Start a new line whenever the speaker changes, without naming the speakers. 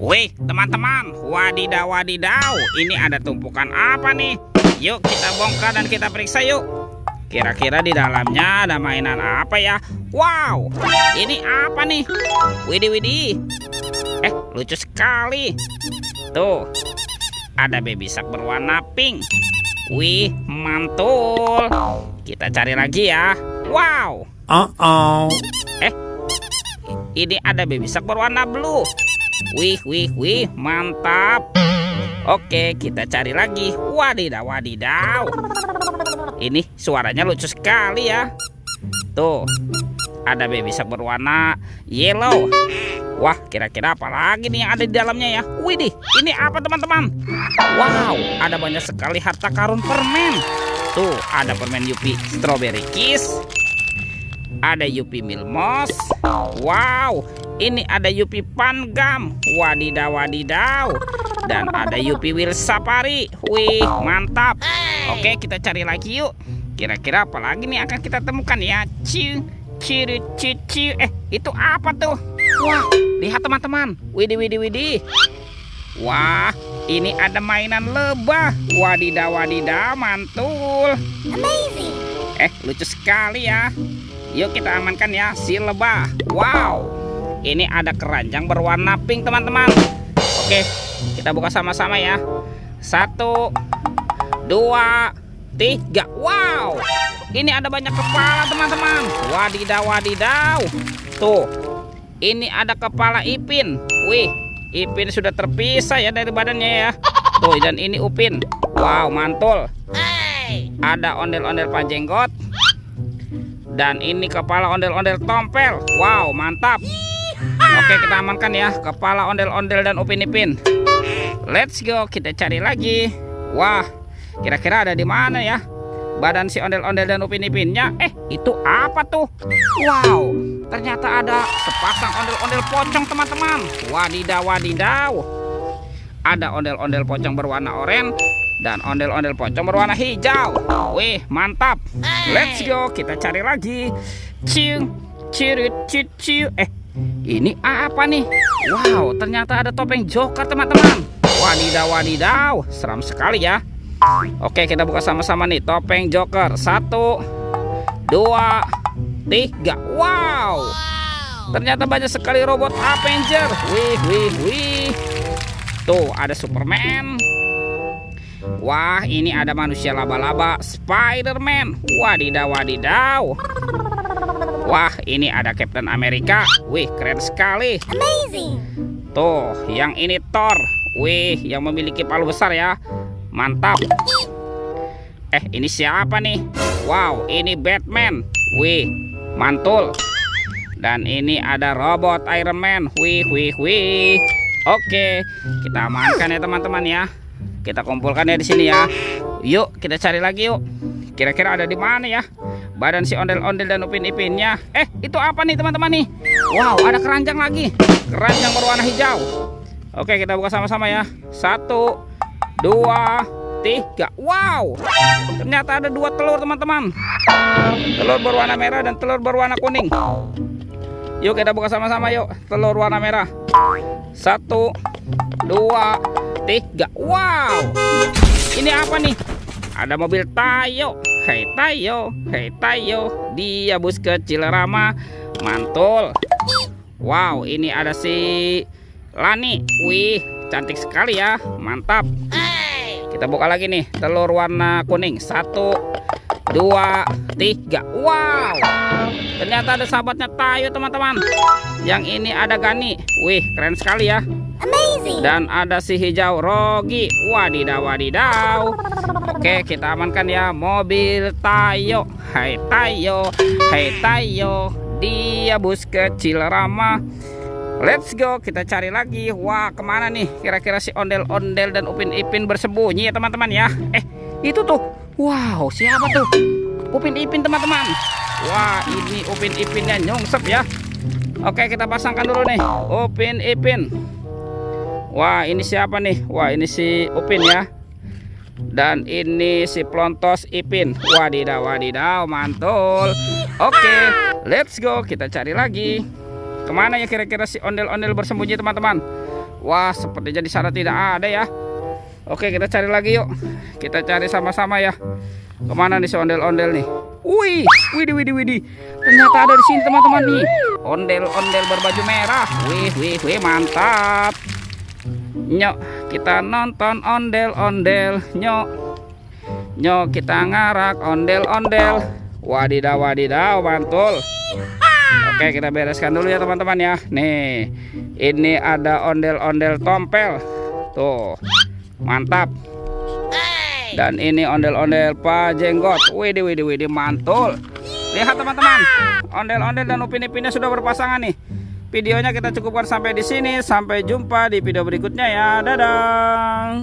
Wih, teman-teman, wadidaw wadidaw, ini ada tumpukan apa nih? Yuk kita bongkar dan kita periksa yuk. Kira-kira di dalamnya ada mainan apa ya? Wow, ini apa nih? Widih widih. Lucu sekali. Tuh, ada baby shark berwarna pink. Wih, mantul. Kita cari lagi ya. Wow. Ini ada baby shark berwarna blue. Wih, mantap. Oke, kita cari lagi. Wadidaw, wadidaw. Ini suaranya lucu sekali ya. Tuh, ada baby shark berwarna yellow. Wah, kira-kira apa lagi nih yang ada di dalamnya ya? Widih, ini apa teman-teman? Wow, ada banyak sekali harta karun permen. Tuh, ada permen Yupi Strawberry Kiss. Ada Yupi Milmos. Wow, ini ada Yupi Pangam. Wadidaw wadidaw. Dan ada Yupi Will Safari. Wih, mantap. Oke, kita cari lagi yuk. Kira-kira apa lagi nih akan kita temukan ya? Ciri. Itu apa tuh? Wah, lihat teman-teman. Widih. Wah, ini ada mainan lebah. Wadidaw wadidaw, mantul.
Amazing.
Lucu sekali ya. Yuk kita amankan ya si lebah. Wow, ini ada keranjang berwarna pink teman-teman. Oke, kita buka sama-sama ya. 1, 2, 3. Wow, ini ada banyak kepala teman-teman. Wadidaw wadidaw. Tuh, ini ada kepala Ipin. Wih, Ipin sudah terpisah ya dari badannya ya. Tuh, dan ini Upin. Wow, mantul. Ada ondel-ondel panjenggot. Dan ini kepala ondel-ondel tompel. Wow, mantap. Oke, kita amankan ya kepala ondel-ondel dan Upin Ipin. Let's go, kita cari lagi. Wah, kira-kira ada di mana ya badan si ondel-ondel dan Upin Ipinnya? Itu apa tuh? Wow, ternyata ada sepasang ondel-ondel pocong teman-teman. Wadidaw wadidaw. Ada ondel-ondel pocong berwarna oranye dan ondel-ondel pocong berwarna hijau. Wih, mantap. Let's go, kita cari lagi. Ciu. Ini apa nih? Wow, ternyata ada topeng Joker teman-teman. Wadidaw wadidaw, seram sekali ya. Oke, kita buka sama-sama nih topeng Joker. 1, 2, 3. Wow, ternyata banyak sekali robot Avenger. Wih. Tuh, ada Superman. Wah, ini ada manusia laba-laba Spider-Man. Wadidaw wadidaw. Wah, ini ada Captain America. Wih, keren sekali.
Amazing.
Tuh, yang ini Thor. Wih, yang memiliki palu besar ya. Mantap. Ini siapa nih? Wow, ini Batman. Wih, mantul. Dan ini ada robot Iron Man. Wih. Oke, kita amankan ya teman-teman ya. Kita kumpulkan ya di sini ya. Yuk, kita cari lagi yuk. Kira-kira ada di mana ya badan si ondel-ondel dan Upin Ipinnya? Itu apa nih teman-teman nih? Wow, ada keranjang lagi. Keranjang berwarna hijau. Oke, kita buka sama-sama ya. 1, 2, 3. Wow, ternyata ada 2 telur teman-teman. Telur berwarna merah dan telur berwarna kuning. Yuk kita buka sama-sama yuk. Telur warna merah. 1, 2, 3. Wow, ini apa nih? Ada mobil Tayo. Hei Tayo, dia bus kecil ramah. Mantul. Wow, ini ada si Lani. Wih, cantik sekali ya. Mantap. Kita buka lagi nih telur warna kuning. 1, 2, 3. Wow, ternyata ada sahabatnya Tayo teman-teman. Yang ini ada Gani. Wih, keren sekali ya.
Amazing.
Dan ada si hijau Rogi. Wadidaw wadidaw. Oke, kita amankan ya mobil Tayo. Hai Tayo, dia bus kecil ramah. Let's go, kita cari lagi. Wah, kemana nih kira-kira si ondel-ondel dan Upin Ipin bersembunyi ya teman-teman ya? Itu tuh. Wow, siapa tuh? Upin Ipin teman-teman. Wah, ini Upin Ipinnya nyungsep ya. Oke, kita pasangkan dulu nih Upin Ipin. Wah, ini siapa nih? Wah, ini si Upin ya. Dan ini si Plontos Ipin. Wadidaw wadidaw, mantul. Oke, let's go, kita cari lagi. Kemana ya kira-kira si ondel-ondel bersembunyi teman-teman? Wah, sepertinya di sana tidak ada ya. Oke, kita cari lagi yuk. Kita cari sama-sama ya. Kemana nih si ondel-ondel nih? Wih, widih. Ternyata ada di sini teman-teman nih. Ondel-ondel berbaju merah. Wih, mantap. Nyok, kita nonton ondel-ondel. Nyok, kita ngarak ondel-ondel. Wadidaw, mantul. Oke, kita bereskan dulu ya teman-teman ya. Nih, ini ada ondel-ondel tompel. Tuh, mantap. Dan ini ondel-ondel Pak Jenggot. Widih, mantul. Lihat teman-teman, ondel-ondel dan Upin Ipinnya sudah berpasangan nih. Videonya kita cukupkan sampai di sini. Sampai jumpa di video berikutnya ya. Dadah.